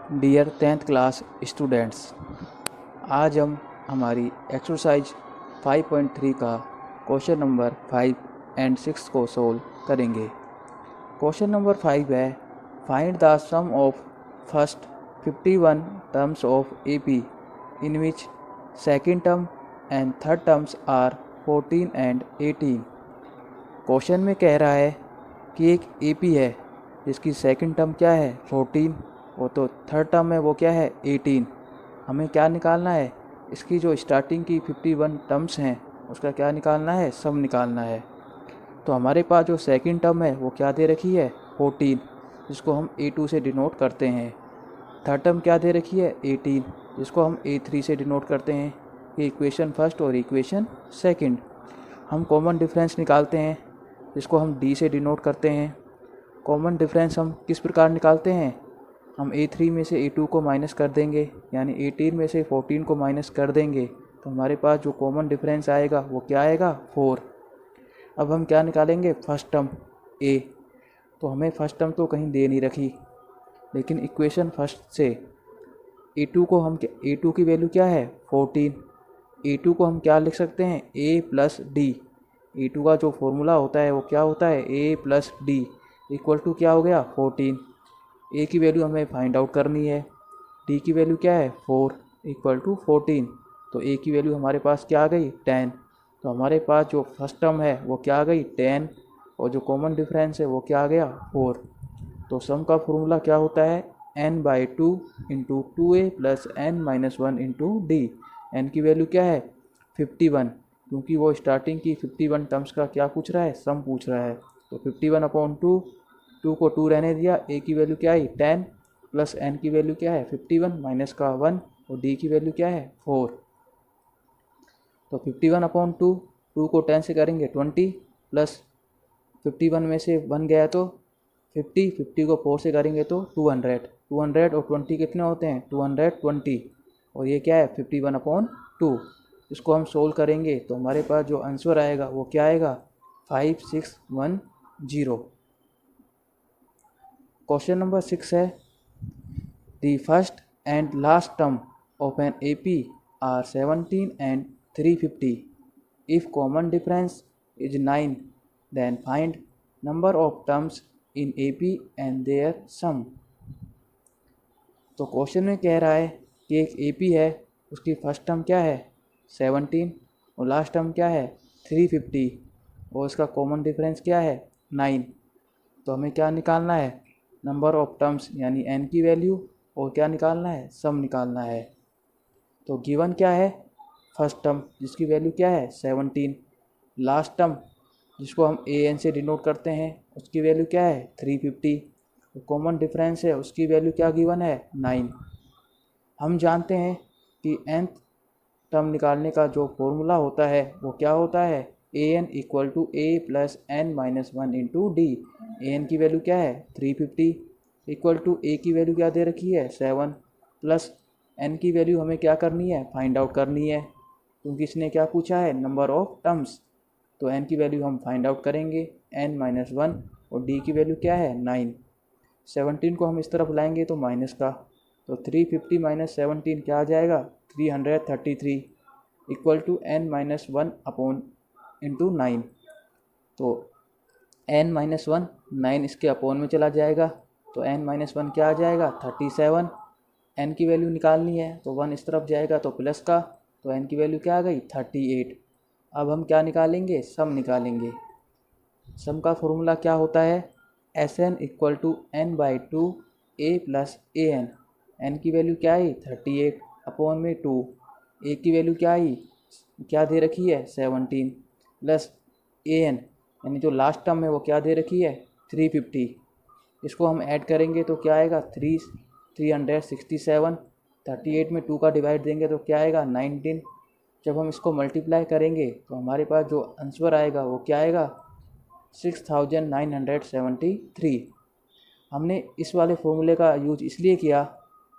Dear 10th class students, आज हम हमारी एक्सरसाइज 5.3 का क्वेश्चन नंबर 5 एंड 6 को सोल्व करेंगे। क्वेश्चन नंबर 5 है, find the sum of first 51 terms of AP in which second term and third terms are 14 and 18। Question में कह रहा है कि एक एपी है जिसकी सेकंड टर्म क्या है 14, वो तो थर्ड टर्म है वो क्या है 18। हमें क्या निकालना है, इसकी जो स्टार्टिंग की 51 टर्म्स हैं उसका क्या निकालना है, सम निकालना है। तो हमारे पास जो सेकंड टर्म है वो क्या दे रखी है 14, जिसको हम A2 से डिनोट करते हैं। थर्ड टर्म क्या दे रखी है 18, जिसको हम A3 से डिनोट करते हैं। ये इक्वेशन फर्स्ट और इक्वेशन सेकंड। हम कॉमन डिफरेंस निकालते हैं जिसको हम D से डिनोट करते हैं। कॉमन डिफरेंस हम किस प्रकार निकालते हैं, हम A3 में से A2 को माइनस कर देंगे, यानी 18 में से 14 को माइनस कर देंगे तो हमारे पास जो कॉमन डिफरेंस आएगा वो क्या आएगा 4। अब हम क्या निकालेंगे, फर्स्ट टर्म A। तो हमें फर्स्ट टर्म तो कहीं दे नहीं रखी, लेकिन इक्वेशन फर्स्ट से A2 को हम A2 की वैल्यू क्या है 14। A2 को हम क्या लिख सकते हैं A प्लस डी। A2 का जो फॉर्मूला होता है वो क्या होता है A plus D equal to क्या हो गया 14। A की वैल्यू हमें फाइंड आउट करनी है, D की वैल्यू क्या है 4 इक्वल टू 14। तो A की वैल्यू हमारे पास क्या आ गई 10। तो हमारे पास जो फर्स्ट टर्म है वो क्या आ गई 10 और जो कॉमन डिफरेंस है वो क्या आ गया 4। तो सम का फॉर्मूला क्या होता है n/2 into 2a plus n-1 into D. N की वैल्यू क्या है 51, क्योंकि वो स्टार्टिंग की 51 टर्म्स का क्या पूछ रहा है, सम पूछ रहा है। तो 51/2, 2 को 2 रहने दिया, a की वैल्यू क्या आई 10 प्लस n की वैल्यू क्या है 51 माइनस का 1 और d की वैल्यू क्या है 4। तो 51/2, 2 को 10 से करेंगे 20 प्लस 51 में से 1 गया तो 50, 50 को 4 से करेंगे तो 200, 200 और 20 कितने होते हैं 220 और ये क्या है 51/2। इसको हम सोल्व करेंगे तो हमारे पास जो आंसर आएगा वो क्या आएगा 5610। क्वेश्चन नंबर 6 है, the first and last term of an AP are 17 and 350। If common difference is 9 then find number of terms in AP and their sum। तो क्वेश्चन में कह रहा है कि एक AP है, उसकी फर्स्ट टर्म क्या है 17 और लास्ट टर्म क्या है 350 और उसका कॉमन डिफरेंस क्या है 9। तो हमें क्या निकालना है, नंबर ऑफ टर्म्स यानी n की वैल्यू और क्या निकालना है, सम निकालना है। तो गिवन क्या है, फर्स्ट टर्म जिसकी वैल्यू क्या है 17, लास्ट टर्म जिसको हम an से डिनोट करते हैं उसकी वैल्यू क्या है 350, कॉमन डिफरेंस है उसकी वैल्यू क्या गिवन है 9। हम जानते हैं कि nth टर्म निकालने का जो फॉर्मूला होता है वो क्या होता है an equal to a plus n-1 into D. an की वैल्यू क्या है 350 इक्वल टू a की वैल्यू क्या दे रखी है 7 प्लस n की वैल्यू हमें क्या करनी है फाइंड आउट करनी है, क्योंकि इसने क्या पूछा है नंबर ऑफ टर्म्स। तो n की वैल्यू हम फाइंड आउट करेंगे n-1 और d की वैल्यू क्या है 9। 17 को हम इस तरफ लाएंगे तो माइनस का, तो 350 माइनस 17 क्या आ जाएगा 333 equal to n-1 upon into 9। तो n-1 9 इसके अपॉन में चला जाएगा तो n-1 क्या आ जाएगा 37। n की वैल्यू निकालनी है तो 1 इस तरफ जाएगा तो प्लस का, तो n की वैल्यू क्या आ गई 38। अब हम क्या निकालेंगे, सम निकालेंगे। सम का फॉर्मूला क्या होता है Sn equal to n/2 a plus an। n की वैल्यू क्या आई 38 अपॉन में 2, a की वैल्यू क्या आई क्या दे रखी है 17 प्लस an यानी जो लास्ट टर्म है वो क्या दे रखी है 350। इसको हम ऐड करेंगे तो क्या आएगा 367, 38 में 2 का डिवाइड देंगे तो क्या आएगा 19। जब हम इसको मल्टीप्लाई करेंगे तो हमारे पास जो आंसर आएगा वो क्या आएगा 6973। हमने इस वाले फॉर्मूले का यूज इसलिए किया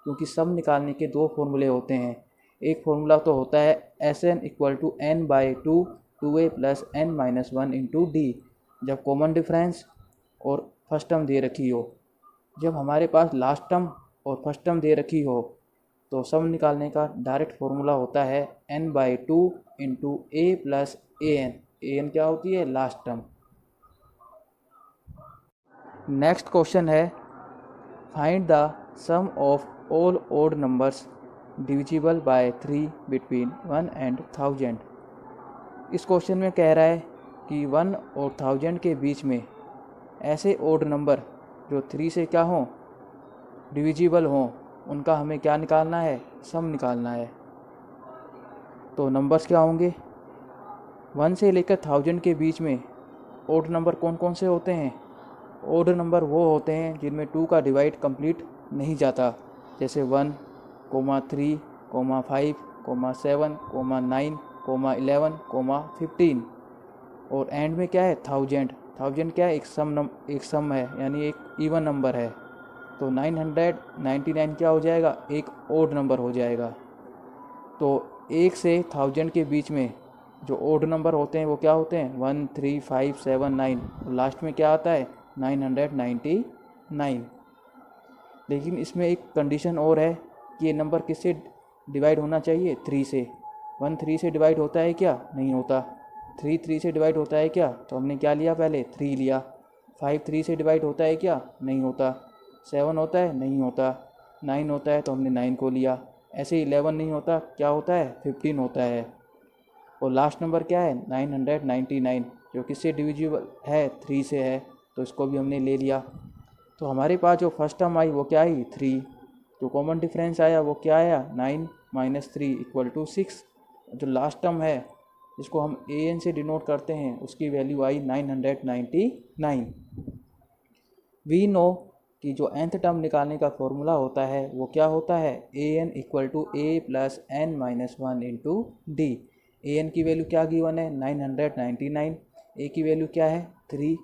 क्योंकि सम निकालने के दो फॉर्मूले होते हैं। एक फॉर्मूला तो होता है Sn equal to n/2 2a plus n-1 into D, जब कॉमन डिफरेंस और फर्स्ट टर्म दे रखी हो। जब हमारे पास लास्ट टर्म और फर्स्ट टर्म दे रखी हो तो सम निकालने का डायरेक्ट फॉर्मूला होता है n/2 into a plus an क्या होती है? Last term. नेक्स्ट क्वेश्चन है find the sum of all odd numbers divisible by 3 between 1 and 1000। इस क्वेश्चन में कह रहा है कि 1 और 1000 के बीच में ऐसे ओड नंबर जो 3 से क्या हों? डिविजिबल हों, उनका हमें क्या निकालना है? सम निकालना है। तो नंबर्स क्या होंगे? 1 से लेकर 1000 के बीच में ओड नंबर कौन कौन से होते हैं? ओड नंबर वो होते हैं जिनमें 2 का डिवाइड कंप्लीट नहीं जाता, जैसे 1, 3, 5, 7, 9, 11, 15। और एंड में क्या है? 1000 क्या है? एक सम है, यानी एक इवन नंबर है। तो 999 क्या हो जाएगा? एक ओड नंबर हो जाएगा। तो 1 से 1000 के बीच में जो ओड नंबर होते हैं वो क्या होते हैं? 1, 3, 5, 7, 9 और लास्ट में क्या आता है? 999। लेकिन इसमें एक कंडीशन और है कि ये नंबर किससे डिवाइड होना चाहिए? 3 से। 1 3 से डिवाइड होता है क्या? नहीं होता। 3 से डिवाइड होता है क्या? तो हमने क्या लिया? पहले 3 लिया। 5 3 से डिवाइड होता है क्या? नहीं होता। 7 होता है? नहीं होता। 9 होता है तो हमने 9 को लिया। ऐसे 11 नहीं होता, क्या होता है? 15 होता है। और लास्ट नंबर क्या है? 999, जो किससे डिविजिबल है? 3 से है, तो इसको भी हमने ले लिया। तो हमारे पास जो फर्स्ट टर्म आई वो क्या आई? 3। जो कॉमन डिफरेंस आया वो क्या आया? 9 - 3 = 6। जो लास्ट टर्म है जिसको हम an से डिनोट करते हैं उसकी वैल्यू आई 999। वी नो कि जो nth टर्म निकालने का फॉर्मूला होता है वो क्या होता है? an = a + n - 1 into D. an की वैल्यू क्या गिवन है? 999। a की वैल्यू क्या है? 3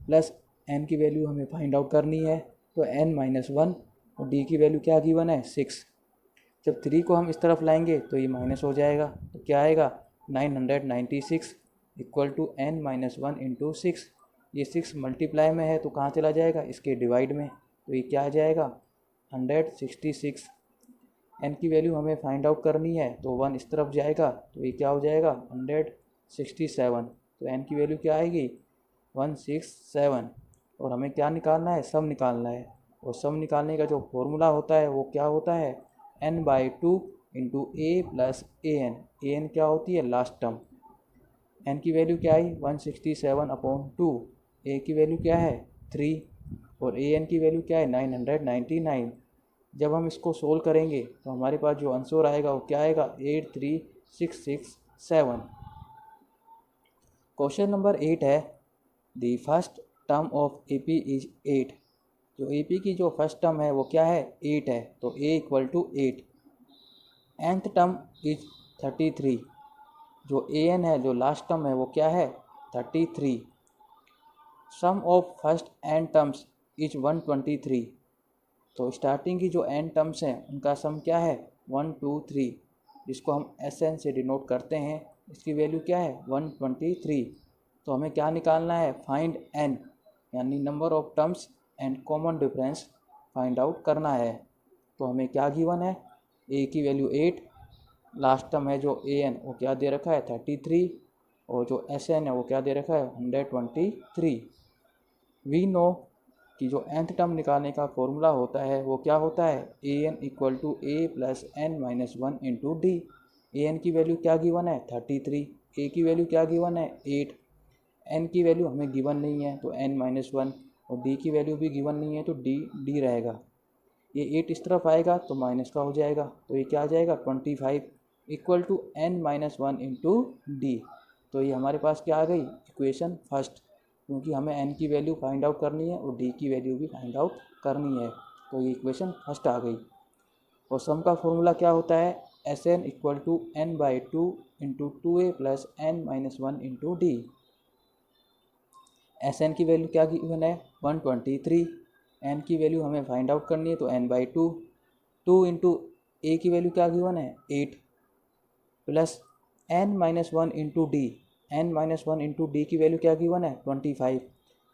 प्लस n की वैल्यू हमें फाइंड आउट करनी है, तो n - 1 और d की वैल्यू क्या गिवन है? 6। जब 3 को हम इस तरफ लाएंगे तो ये माइनस हो जाएगा, तो क्या आएगा? 996 = n - 1 इंटू 6। ये 6 मल्टीप्लाई में है तो कहाँ चला जाएगा? इसके डिवाइड में, तो ये क्या आ जाएगा? 166। n की वैल्यू हमें फाइंड आउट करनी है तो 1 इस तरफ जाएगा तो ये क्या हो जाएगा? 167। तो n की वैल्यू क्या आएगी? 167। और हमें क्या निकालना है? सम निकालना है। और सम निकालने का जो फॉर्मूला होता है वो क्या होता है? n/2 into a plus an क्या होती है? Last term. n की वैल्यू क्या आई? 167/2। a की वैल्यू क्या है? 3 और an की वैल्यू क्या है? 999। जब हम इसको सोल्व करेंगे तो हमारे पास जो आंसर आएगा वो क्या आएगा? 83667। क्वेश्चन नंबर 8 है the first term of AP is 8। जो AP की जो फर्स्ट टर्म है वो क्या है? 8 है, तो a = 8। nth term is 33। जो an है, जो लास्ट टर्म है वो क्या है? 33। Sum of first n terms is 123। तो स्टार्टिंग की जो n टर्म्स हैं उनका सम क्या है? 1 2 3, जिसको हम SN से डिनोट करते हैं। इसकी वैल्यू क्या है? 123। तो हमें क्या निकालना है? फाइंड n, यानी number of terms and common difference find out करना है। तो हमें क्या गिवन है? a की वैल्यू 8, लास्ट टर्म है जो an वो क्या दे रखा है? 33, और जो SN है वो क्या दे रखा है? 123। वी नो कि जो nth टर्म निकालने का फॉर्मूला होता है वो क्या होता है? an = a + n - 1 into D. an की वैल्यू क्या गिवन है? 33। a की वैल्यू क्या गिवन है? 8। n की वैल्यू हमें गिवन नहीं है तो n - 1, और d की वैल्यू भी गिवन नहीं है तो d रहेगा। ये 8 इस तरफ आएगा तो माइनस का हो जाएगा, तो ये क्या आ जाएगा? 25 = n - 1 इंटू डी। तो ये हमारे पास क्या आ गई? इक्वेशन फर्स्ट, क्योंकि हमें n की वैल्यू फाइंड आउट करनी है और d की वैल्यू भी फाइंड आउट करनी है, तो ये इक्वेशन फर्स्ट आ गई। और सम का फॉर्मूला क्या होता है? Sn = n/2 into 2a + n - 1 into D. Sn की वैल्यू क्या गिवन है? 123। n की वैल्यू हमें फाइंड आउट करनी है तो n/2। 2 इंटू a की वैल्यू क्या गिवन है? 8 plus n - 1 into D. n - 1 into D की वैल्यू क्या गिवन है? 25।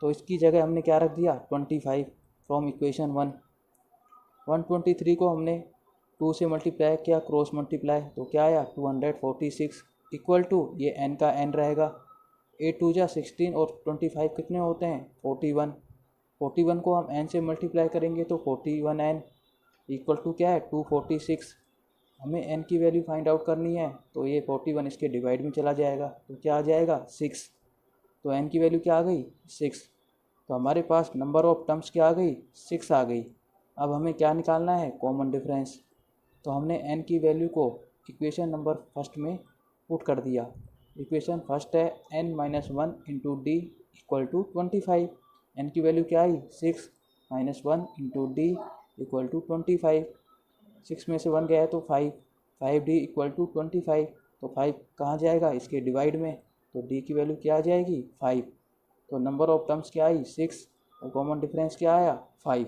तो इसकी जगह हमने क्या रख दिया? 25 फ्रॉम इक्वेशन 1। 123 को हमने 2 से मल्टीप्लाई किया, क्रॉस मल्टीप्लाई, तो क्या आया 246 इक्वल टू ये n का n रहेगा, 8 2 जा 16 और 25 कितने होते हैं 41। 41 को हम n से मल्टीप्लाई करेंगे तो 41n इक्वल टू क्या है 246। हमें n की वैल्यू फाइंड आउट करनी है, तो ये 41 इसके डिवाइड में चला जाएगा, तो क्या आ जाएगा 6। तो n की वैल्यू क्या आ गई 6। तो हमारे पास नंबर ऑफ टर्म्स क्या आ गई 6 आ गई। अब हमें क्या निकालना है कॉमन डिफरेंस। तो हमने n की वैल्यू को इक्वेशन नंबर फर्स्ट में पुट कर दिया। इक्वेशन फर्स्ट है n minus 1 into D equal to 25। n की वैल्यू क्या आई 6 minus 1 into D equal to 25। 6 में से 1 गया है तो 5, 5d इक्वल टू 25। तो 5 कहाँ जाएगा इसके डिवाइड में, तो d की वैल्यू क्या आ जाएगी 5। तो नंबर ऑफ टर्म्स क्या आई 6 और कॉमन डिफरेंस क्या आया 5।